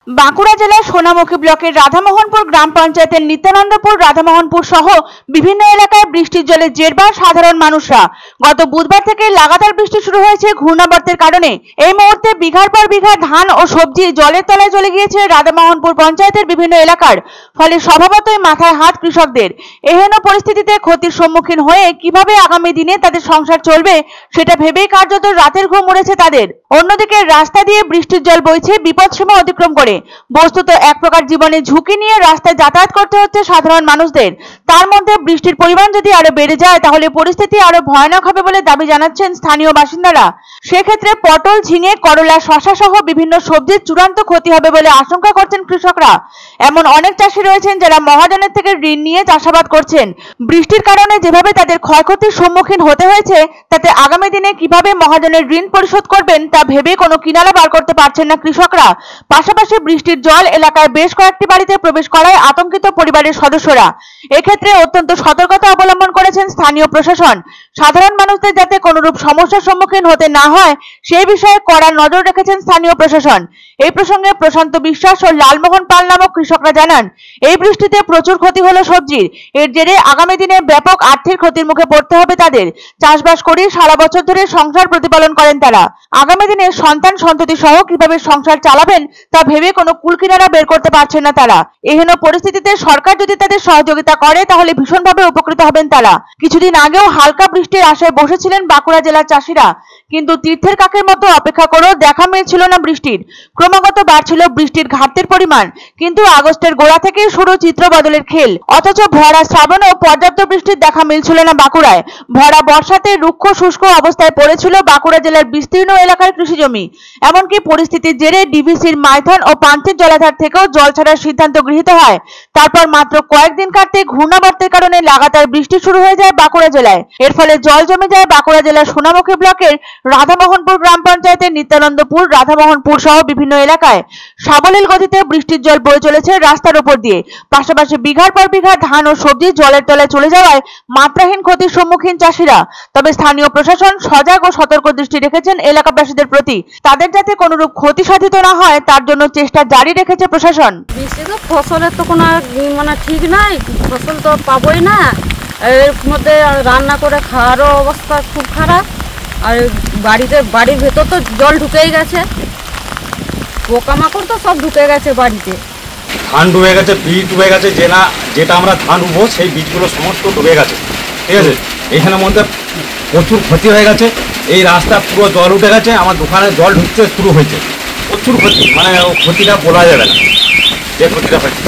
বাঁকুড়া জেলার সোনামুখী ব্লকের রাধামোহনপুর গ্রাম পঞ্চায়েতের নিত্যানন্দপুর, রাধামোহনপুর সহ বিভিন্ন এলাকায় বৃষ্টির জলে জেরবার সাধারণ মানুষরা। গত বুধবার থেকে লাগাতার বৃষ্টি শুরু হয়েছে ঘূর্ণাবর্তের কারণে। এই মুহূর্তে বিঘার পর বিঘা ধান ও সবজি জলের তলায় চলে গিয়েছে রাধামোহনপুর পঞ্চায়েতের বিভিন্ন এলাকার। ফলে স্বভাবতই মাথায় হাত কৃষকদের। এহেন পরিস্থিতিতে ক্ষতির সম্মুখীন হয়ে কিভাবে আগামী দিনে তাদের সংসার চলবে সেটা ভেবেই কার্যত রাতের ঘুম উড়েছে তাদের। অন্যদিকে রাস্তা দিয়ে বৃষ্টির জল বইছে বিপদসীমা অতিক্রম করে। বস্তুত এক প্রকার জীবনে ঝুঁকি নিয়ে রাস্তায় যাতায়াত করতে হচ্ছে সাধারণ মানুষদের। তার মধ্যে বৃষ্টির পরিমাণ যদি আরো বেড়ে যায় তাহলে পরিস্থিতি আরো ভয়ানক হবে বলে দাবি জানাচ্ছেন স্থানীয় বাসিন্দারা। সেক্ষেত্রে পটল, ঝিঙে, করলা, শসা সহ বিভিন্ন সবজির চূড়ান্ত ক্ষতি হবে বলে আশঙ্কা করছেন কৃষকরা। এমন অনেক চাষি রয়েছেন যারা মহাজনের থেকে ঋণ নিয়ে চাষাবাদ করছেন। বৃষ্টির কারণে যেভাবে তাদের ক্ষয়ক্ষতির সম্মুখীন হতে হয়েছে তাতে আগামী দিনে কিভাবে মহাজনের ঋণ পরিশোধ করবেন তা ভেবে কোনো কিনারা বার করতে পারছেন না কৃষকরা। পাশাপাশি বৃষ্টির জল এলাকায় বেশ কয়েকটি বাড়িতে প্রবেশ করায় আতঙ্কিত পরিবারের সদস্যরা। এক্ষেত্রে অত্যন্ত সতর্কতা অবলম্বন করেছেন স্থানীয় প্রশাসন। সাধারণ মানুষদের যাতে কোনরূপ সমস্যার সম্মুখীন হতে না হয় সেই বিষয়ে কড়া নজর রেখেছেন স্থানীয় প্রশাসন। এই প্রসঙ্গে প্রশান্ত বিশ্বাস ও লালমোহন পাল নামক কৃষকরা জানান, এই বৃষ্টিতে প্রচুর ক্ষতি হলো সবজির। এর জেরে আগামী দিনে ব্যাপক আর্থিক ক্ষতির মুখে পড়তে হবে তাদের। চাষবাস করে সারা বছর ধরে সংসার প্রতিপালন করেন তারা। আগামী দিনে সন্তান সন্ততি সহ কিভাবে সংসার চালাবেন তা ভেবে কোনো কুলকিনারা বের করতে পারছেন না তারা। এহেন পরিস্থিতিতে সরকার যদি তাদের সহযোগিতা করে তাহলে ভীষণভাবে উপকৃত হবেন তারা। কিছুদিন আগেও হালকা বৃষ্টির আশায় বসেছিলেন বাঁকুড়া জেলার চাষিরা, কিন্তু তীর্থের কাকের মতো অপেক্ষা করেও দেখা মিলছিল না বৃষ্টির। ক্রমাগত বাড়ছিল বৃষ্টির ঘাটতির পরিমাণ, কিন্তু আগস্টের গোড়া থেকেই শুরু চিত্র বদলের খেল। অথচ ভরা শ্রাবণেও পর্যাপ্ত বৃষ্টির দেখা মিলছিল না বাঁকুড়ায়। ভরা বর্ষাতে রুক্ষ শুষ্ক অবস্থায় পড়েছিল বাঁকুড়া জেলার বিস্তীর্ণ এলাকার কৃষিজমি। এমনকি পরিস্থিতির জেরে ডিভিসির মাইথন ও পাঞ্চের জলাধার থেকেও জল ছাড়ার সিদ্ধান্ত গৃহীত হয়। তারপর মাত্র কয়েকদিন কাটতে ঘূর্ণাবর্তের কারণে লাগাতার বৃষ্টি শুরু হয়ে যায় বাঁকুড়া জেলায়। এর ফলে জল জমে যায় বাঁকুড়া জেলার সোনামুখী ব্লকের রাধামোহনপুর গ্রাম পঞ্চায়েতের নিত্যানন্দপুর, রাধামোহনপুর সহ বিভিন্ন এলাকায়। সাবলীল গতিতে বৃষ্টির জল বয়ে চলেছে রাস্তার উপর দিয়ে। পাশাপাশি বিঘার পর বিঘা ধান ও সবজি জলের তলায় চলে যাওয়ায় মাত্রাহীন ক্ষতির সম্মুখীন চাষিরা। তবে স্থানীয় প্রশাসন সজাগ ও সতর্ক দৃষ্টি রেখেছেন এলাকাবাসীদের প্রতি। তাদের যাতে কোনরূপ ক্ষতি সাধিত না হয় তার জন্য চেষ্টা জারি রেখেছে প্রশাসন। বৃষ্টিতে ফসলের তো কোনো ঠিক নাই, ফসল তো পাবোই না। এর মধ্যে রান্না করে খাওয়ারও অবস্থা খুব খারাপ। আর বাড়ির ভেতর তো জল ঢুকেই গেছে, পোকামাকড় তো সব ঢুকে গেছে বাড়িতে। ধান ডুবে গেছে, বীজ ডুবে গেছে, যেটা আমরা ধান উঠবো সেই বীজগুলো সমস্ত ডুবে গেছে। ঠিক আছে, এইখানের মধ্যে প্রচুর ক্ষতি হয়ে গেছে। এই রাস্তা পুরো জল উঠে গেছে, আমার দোকানে জল ঢুকতে শুরু হয়েছে। প্রচুর ক্ষতি, মানে ক্ষতিটা বলা যাবে না যে ক্ষতিটা হয়েছে।